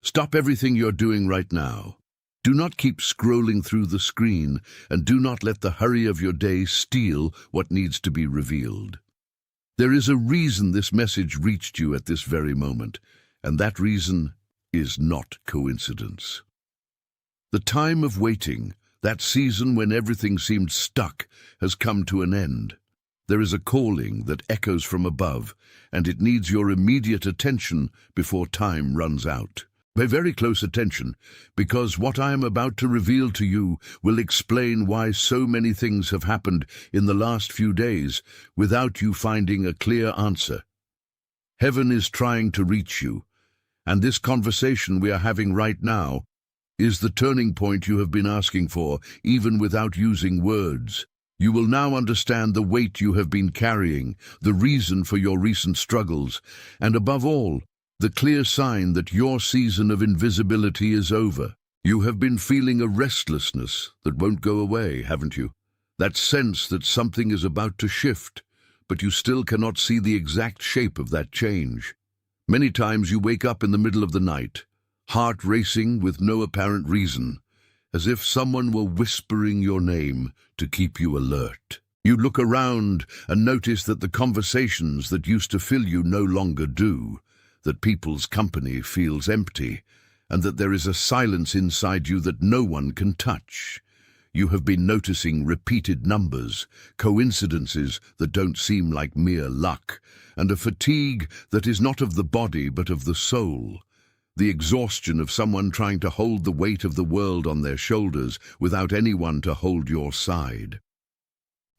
Stop everything you're doing right now. Do not keep scrolling through the screen, and do not let the hurry of your day steal what needs to be revealed. There is a reason this message reached you at this very moment, and that reason is not coincidence. The time of waiting, that season when everything seemed stuck, has come to an end. There is a calling that echoes from above, and it needs your immediate attention before time runs out. Pay very close attention, because what I am about to reveal to you will explain why so many things have happened in the last few days without you finding a clear answer. Heaven is trying to reach you, and this conversation we are having right now is the turning point you have been asking for, even without using words. You will now understand the weight you have been carrying, the reason for your recent struggles, and above all, the clear sign that your season of invisibility is over. You have been feeling a restlessness that won't go away, haven't you? That sense that something is about to shift, but you still cannot see the exact shape of that change. Many times you wake up in the middle of the night, heart racing with no apparent reason, as if someone were whispering your name to keep you alert. You look around and notice that the conversations that used to fill you no longer do, that people's company feels empty, and that there is a silence inside you that no one can touch. You have been noticing repeated numbers, coincidences that don't seem like mere luck, and a fatigue that is not of the body but of the soul. The exhaustion of someone trying to hold the weight of the world on their shoulders without anyone to hold your side.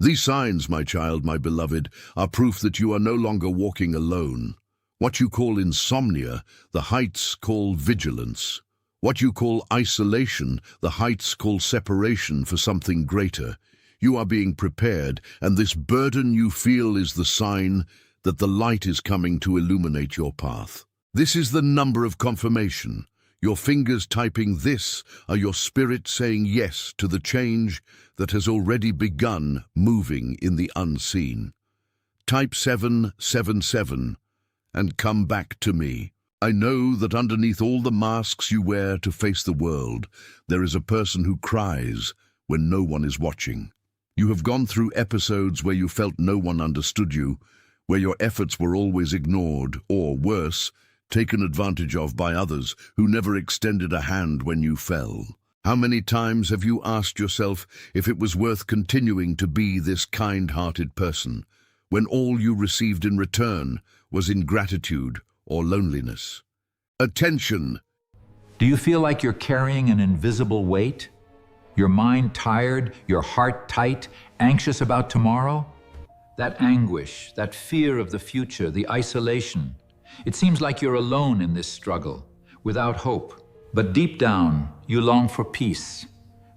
These signs, my child, my beloved, are proof that you are no longer walking alone. What you call insomnia, the heights call vigilance. What you call isolation, the heights call separation for something greater. You are being prepared, and this burden you feel is the sign that the light is coming to illuminate your path. This is the number of confirmation. Your fingers typing this are your spirit saying yes to the change that has already begun moving in the unseen. Type 777 and come back to me. I know that underneath all the masks you wear to face the world, there is a person who cries when no one is watching. You have gone through episodes where you felt no one understood you, where your efforts were always ignored, or worse, taken advantage of by others who never extended a hand when you fell. How many times have you asked yourself if it was worth continuing to be this kind-hearted person, when all you received in return was ingratitude or loneliness? Attention! Do you feel like you're carrying an invisible weight? Your mind tired, your heart tight, anxious about tomorrow? That anguish, that fear of the future, the isolation. It seems like you're alone in this struggle, without hope. But deep down, you long for peace,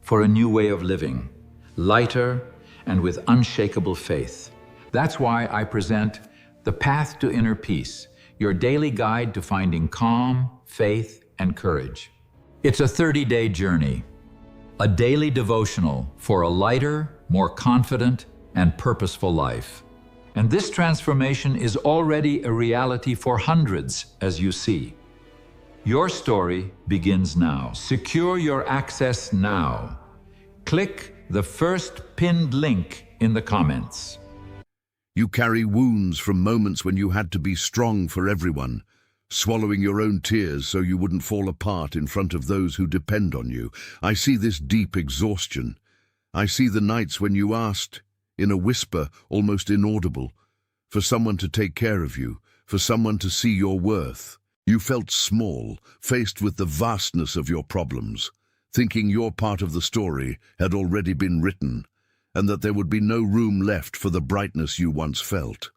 for a new way of living, lighter and with unshakable faith. That's why I present The Path to Inner Peace, your daily guide to finding calm, faith, and courage. It's a 30-day journey, a daily devotional for a lighter, more confident, and purposeful life. And this transformation is already a reality for hundreds, as you see. Your story begins now. Secure your access now. Click the first pinned link in the comments. You carry wounds from moments when you had to be strong for everyone, swallowing your own tears so you wouldn't fall apart in front of those who depend on you. I see this deep exhaustion. I see the nights when you asked, in a whisper, almost inaudible, for someone to take care of you, for someone to see your worth. You felt small, faced with the vastness of your problems, thinking your part of the story had already been written, and that there would be no room left for the brightness you once felt.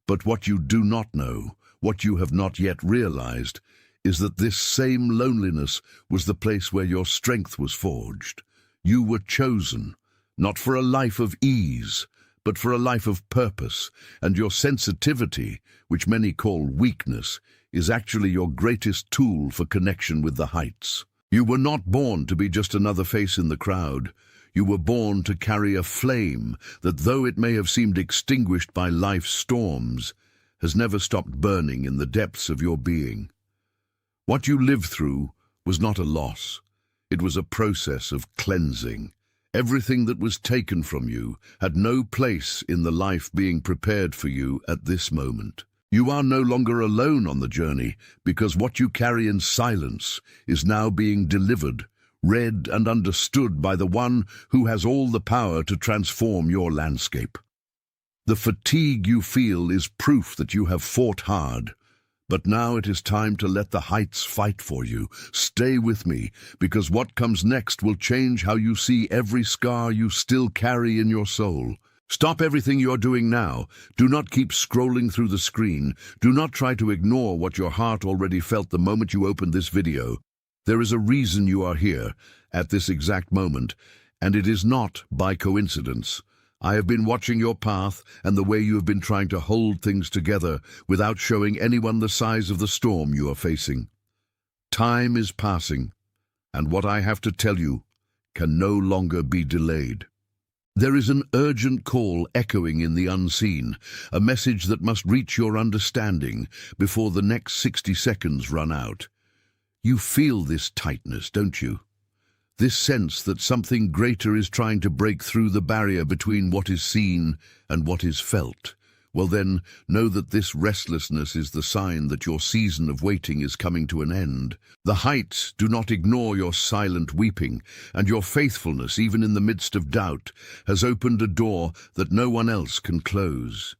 But what you do not know, what you have not yet realized, is that this same loneliness was the place where your strength was forged. You were chosen, not for a life of ease, but for a life of purpose, and your sensitivity, which many call weakness, is actually your greatest tool for connection with the heights. You were not born to be just another face in the crowd. You were born to carry a flame that, though it may have seemed extinguished by life's storms, has never stopped burning in the depths of your being. What you lived through was not a loss. It was a process of cleansing. Everything that was taken from you had no place in the life being prepared for you at this moment. You are no longer alone on the journey, because what you carry in silence is now being delivered, read and understood by the one who has all the power to transform your landscape. The fatigue you feel is proof that you have fought hard. But now it is time to let the heights fight for you. Stay with me, because what comes next will change how you see every scar you still carry in your soul. Stop everything you're doing now. Do not keep scrolling through the screen. Do not try to ignore what your heart already felt the moment you opened this video. There is a reason you are here at this exact moment, and it is not by coincidence. I have been watching your path and the way you have been trying to hold things together without showing anyone the size of the storm you are facing. Time is passing, and what I have to tell you can no longer be delayed. There is an urgent call echoing in the unseen, a message that must reach your understanding before the next 60 seconds run out. You feel this tightness, don't you? This sense that something greater is trying to break through the barrier between what is seen and what is felt. Well then, know that this restlessness is the sign that your season of waiting is coming to an end. The heights do not ignore your silent weeping, and your faithfulness, even in the midst of doubt, has opened a door that no one else can close.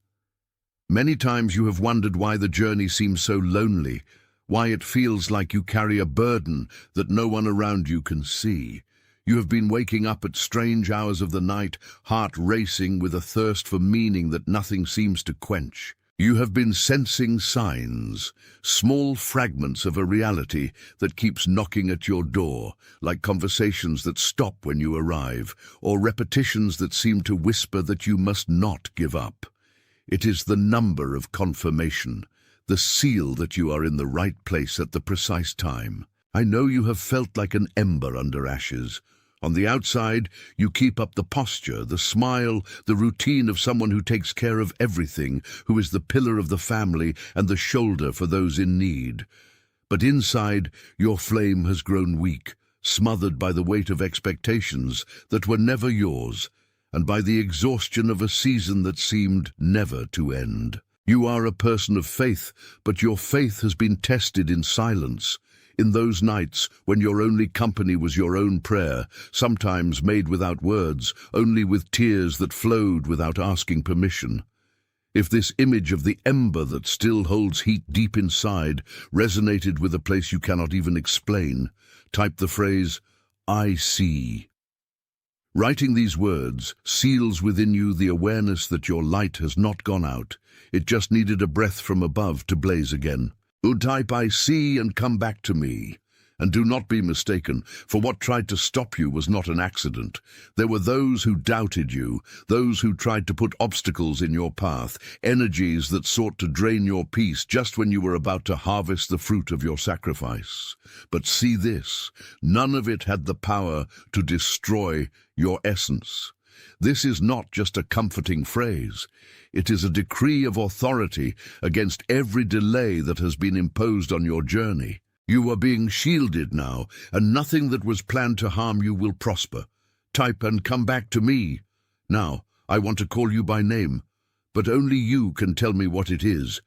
Many times you have wondered why the journey seems so lonely, why it feels like you carry a burden that no one around you can see. You have been waking up at strange hours of the night, heart racing with a thirst for meaning that nothing seems to quench. You have been sensing signs, small fragments of a reality that keeps knocking at your door, like conversations that stop when you arrive, or repetitions that seem to whisper that you must not give up. It is the number of confirmation, the seal that you are in the right place at the precise time. I know you have felt like an ember under ashes. On the outside, you keep up the posture, the smile, the routine of someone who takes care of everything, who is the pillar of the family and the shoulder for those in need. But inside, your flame has grown weak, smothered by the weight of expectations that were never yours, and by the exhaustion of a season that seemed never to end. You are a person of faith, but your faith has been tested in silence, in those nights when your only company was your own prayer, sometimes made without words, only with tears that flowed without asking permission. If this image of the ember that still holds heat deep inside resonated with a place you cannot even explain, type the phrase, "I see." Writing these words seals within you the awareness that your light has not gone out. It just needed a breath from above to blaze again. Type "I see" and come back to me. And do not be mistaken, for what tried to stop you was not an accident. There were those who doubted you, those who tried to put obstacles in your path, energies that sought to drain your peace just when you were about to harvest the fruit of your sacrifice. But see this, none of it had the power to destroy your essence. This is not just a comforting phrase. It is a decree of authority against every delay that has been imposed on your journey. You are being shielded now, and nothing that was planned to harm you will prosper. Type "and come back to me." Now, I want to call you by name, but only you can tell me what it is.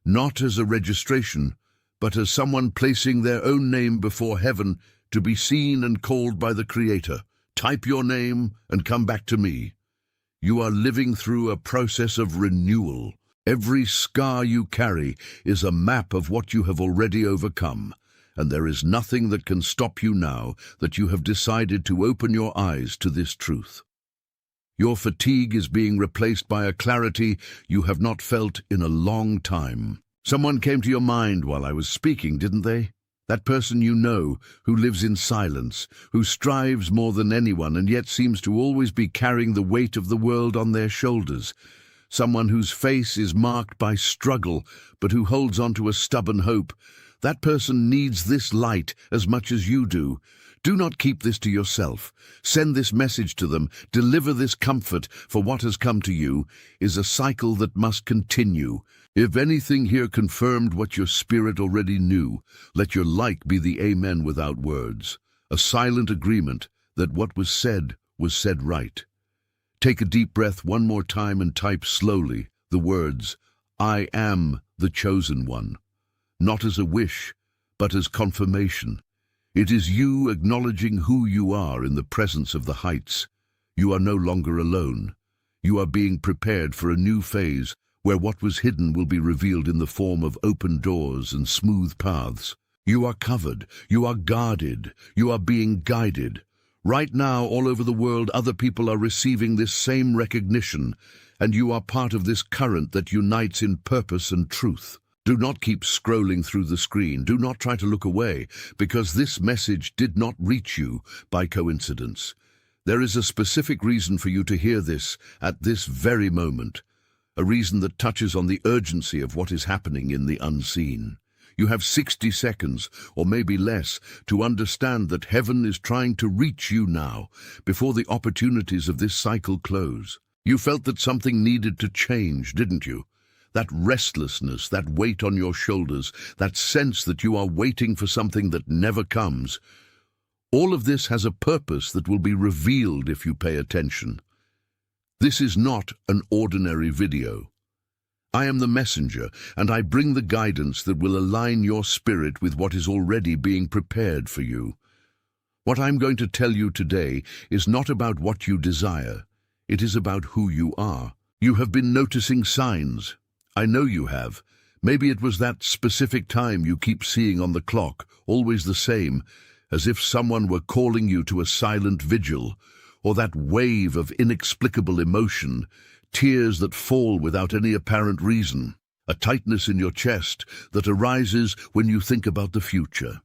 Not as a registration, but as someone placing their own name before heaven to be seen and called by the Creator. Type your name and come back to me. You are living through a process of renewal. Every scar you carry is a map of what you have already overcome, and there is nothing that can stop you now that you have decided to open your eyes to this truth. Your fatigue is being replaced by a clarity you have not felt in a long time. Someone came to your mind while I was speaking, didn't they? That person you know, who lives in silence, who strives more than anyone and yet seems to always be carrying the weight of the world on their shoulders. Someone whose face is marked by struggle, but who holds on to a stubborn hope. That person needs this light as much as you do. Do not keep this to yourself. Send this message to them. Deliver this comfort, for what has come to you is a cycle that must continue. If anything here confirmed what your spirit already knew, let your like be the amen without words, a silent agreement that what was said right. Take a deep breath one more time and type slowly the words, I am the chosen one, not as a wish, but as confirmation. It is you acknowledging who you are in the presence of the heights. You are no longer alone. You are being prepared for a new phase where what was hidden will be revealed in the form of open doors and smooth paths. You are covered, you are guarded, you are being guided. Right now, all over the world, other people are receiving this same recognition, and you are part of this current that unites in purpose and truth. Do not keep scrolling through the screen. Do not try to look away, because this message did not reach you by coincidence. There is a specific reason for you to hear this at this very moment, a reason that touches on the urgency of what is happening in the unseen. You have 60 seconds, or maybe less, to understand that heaven is trying to reach you now, before the opportunities of this cycle close. You felt that something needed to change, didn't you? That restlessness, that weight on your shoulders, that sense that you are waiting for something that never comes. All of this has a purpose that will be revealed if you pay attention. This is not an ordinary video. I am the messenger, and I bring the guidance that will align your spirit with what is already being prepared for you. What I'm going to tell you today is not about what you desire. It is about who you are. You have been noticing signs. I know you have. Maybe it was that specific time you keep seeing on the clock, always the same, as if someone were calling you to a silent vigil, or that wave of inexplicable emotion, tears that fall without any apparent reason, a tightness in your chest that arises when you think about the future.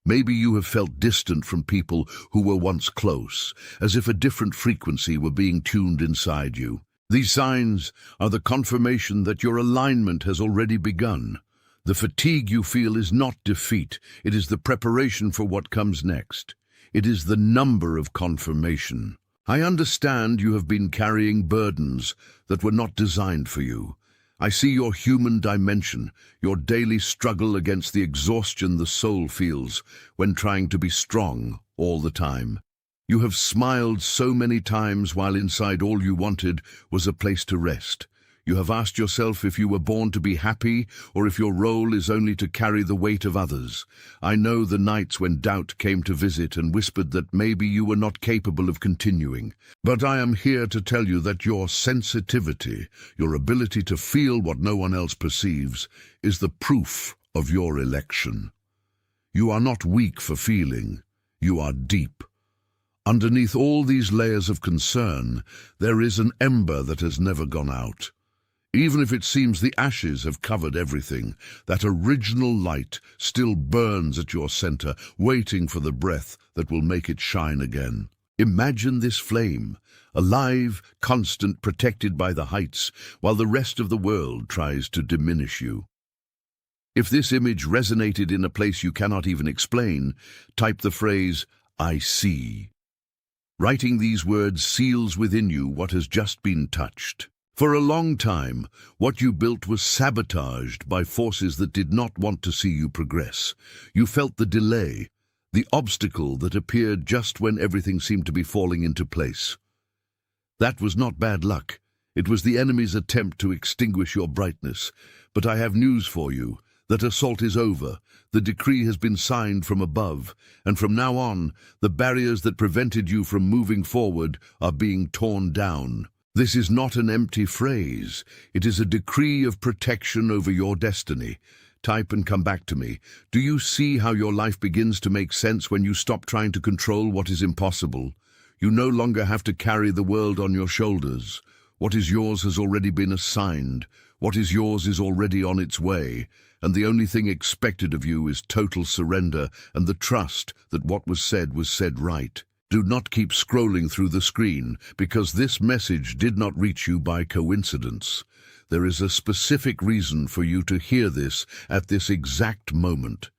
Maybe you have felt distant from people who were once close, as if a different frequency were being tuned inside you. These signs are the confirmation that your alignment has already begun. The fatigue you feel is not defeat, it is the preparation for what comes next. It is the number of confirmation. I understand you have been carrying burdens that were not designed for you. I see your human dimension, your daily struggle against the exhaustion the soul feels when trying to be strong all the time. You have smiled so many times while inside all you wanted was a place to rest. You have asked yourself if you were born to be happy or if your role is only to carry the weight of others. I know the nights when doubt came to visit and whispered that maybe you were not capable of continuing. But I am here to tell you that your sensitivity, your ability to feel what no one else perceives, is the proof of your election. You are not weak for feeling. You are deep. Underneath all these layers of concern, there is an ember that has never gone out. Even if it seems the ashes have covered everything, that original light still burns at your center, waiting for the breath that will make it shine again. Imagine this flame, alive, constant, protected by the heights, while the rest of the world tries to diminish you. If this image resonated in a place you cannot even explain, type the phrase, I see. Writing these words seals within you what has just been touched. For a long time, what you built was sabotaged by forces that did not want to see you progress. You felt the delay, the obstacle that appeared just when everything seemed to be falling into place. That was not bad luck. It was the enemy's attempt to extinguish your brightness. But I have news for you. That assault is over. The decree has been signed from above, and from now on, the barriers that prevented you from moving forward are being torn down. This is not an empty phrase. It is a decree of protection over your destiny. Type and come back to me. Do you see how your life begins to make sense when you stop trying to control what is impossible? You no longer have to carry the world on your shoulders. What is yours has already been assigned. What is yours is already on its way. And the only thing expected of you is total surrender and the trust that what was said right. Do not keep scrolling through the screen, because this message did not reach you by coincidence. There is a specific reason for you to hear this at this exact moment.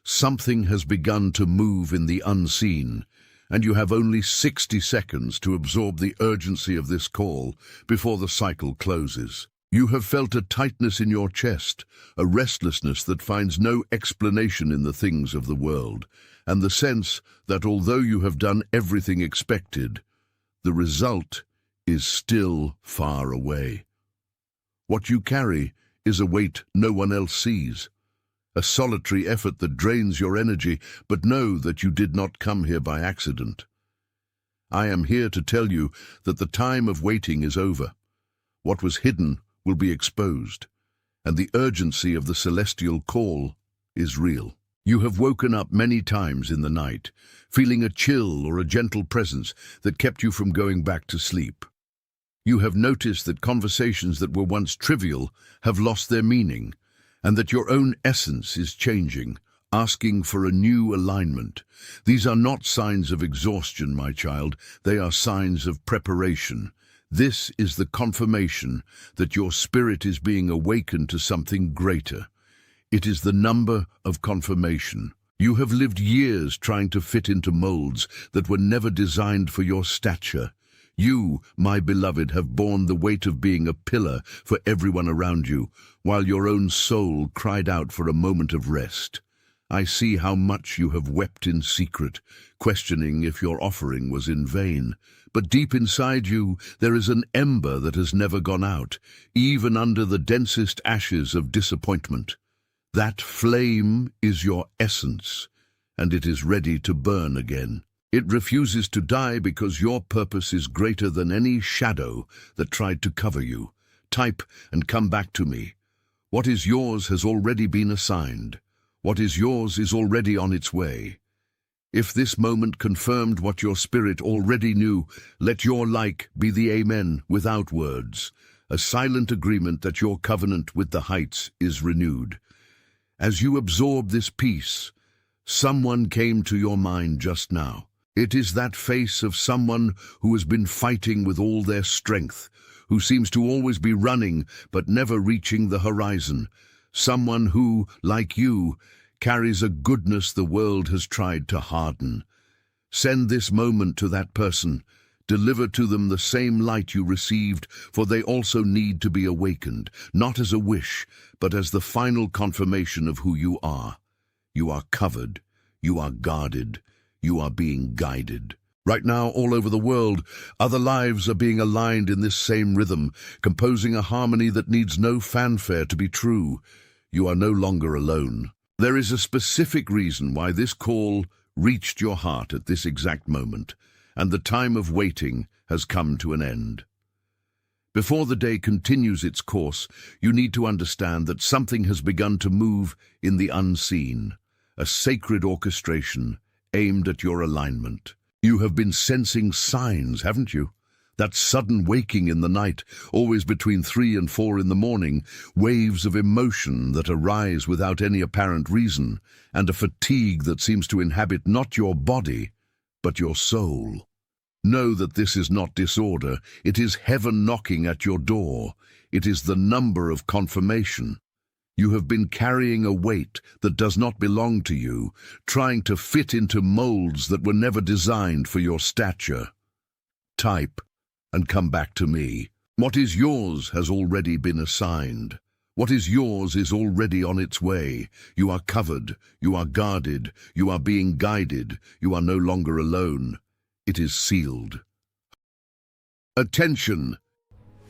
Something has begun to move in the unseen, and you have only 60 seconds to absorb the urgency of this call before the cycle closes. You have felt a tightness in your chest, a restlessness that finds no explanation in the things of the world, and the sense that although you have done everything expected, the result is still far away. What you carry is a weight no one else sees, a solitary effort that drains your energy, but know that you did not come here by accident. I am here to tell you that the time of waiting is over. What was hidden will be exposed, and the urgency of the celestial call is real. You have woken up many times in the night, feeling a chill or a gentle presence that kept you from going back to sleep. You have noticed that conversations that were once trivial have lost their meaning, and that your own essence is changing, asking for a new alignment. These are not signs of exhaustion, my child. They are signs of preparation. This is the confirmation that your spirit is being awakened to something greater. It is the number of confirmation. You have lived years trying to fit into molds that were never designed for your stature. You, my beloved, have borne the weight of being a pillar for everyone around you, while your own soul cried out for a moment of rest. I see how much you have wept in secret, questioning if your offering was in vain. But deep inside you, there is an ember that has never gone out, even under the densest ashes of disappointment. That flame is your essence, and it is ready to burn again. It refuses to die because your purpose is greater than any shadow that tried to cover you. Type and come back to me. What is yours has already been assigned. What is yours is already on its way. If this moment confirmed what your spirit already knew, let your like be the amen without words, a silent agreement that your covenant with the heights is renewed. As you absorb this peace, someone came to your mind just now. It is that face of someone who has been fighting with all their strength, who seems to always be running but never reaching the horizon. Someone who, like you, carries a goodness the world has tried to harden. Send this moment to that person. Deliver to them the same light you received, for they also need to be awakened, not as a wish, but as the final confirmation of who you are. You are covered. You are guarded. You are being guided. Right now, all over the world, other lives are being aligned in this same rhythm, composing a harmony that needs no fanfare to be true. You are no longer alone. There is a specific reason why this call reached your heart at this exact moment, and the time of waiting has come to an end. Before the day continues its course, you need to understand that something has begun to move in the unseen, a sacred orchestration aimed at your alignment. You have been sensing signs, haven't you? That sudden waking in the night, always between 3 and 4 in the morning, waves of emotion that arise without any apparent reason, and a fatigue that seems to inhabit not your body, but your soul. Know that this is not disorder. It is heaven knocking at your door. It is the number of confirmation. You have been carrying a weight that does not belong to you, trying to fit into molds that were never designed for your stature. Type and come back to me. What is yours has already been assigned. What is yours is already on its way. You are covered. You are guarded. You are being guided. You are no longer alone. It is sealed. Attention!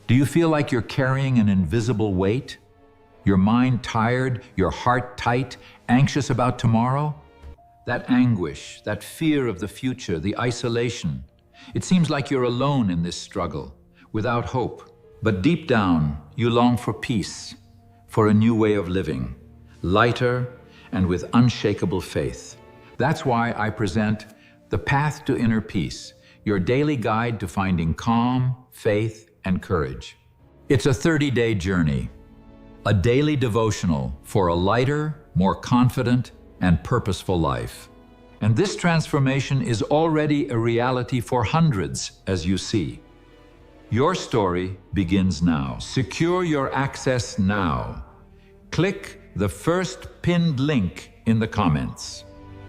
Do you feel like you're carrying an invisible weight? Your mind tired, your heart tight, anxious about tomorrow? That anguish, that fear of the future, the isolation. It seems like you're alone in this struggle, without hope. But deep down, you long for peace, for a new way of living, lighter and with unshakable faith. That's why I present The Path to Inner Peace, your daily guide to finding calm, faith, and courage. It's a 30-day journey, a daily devotional for a lighter, more confident, and purposeful life. And this transformation is already a reality for hundreds, as you see. Your story begins now. Secure your access now. Click the first pinned link in the comments.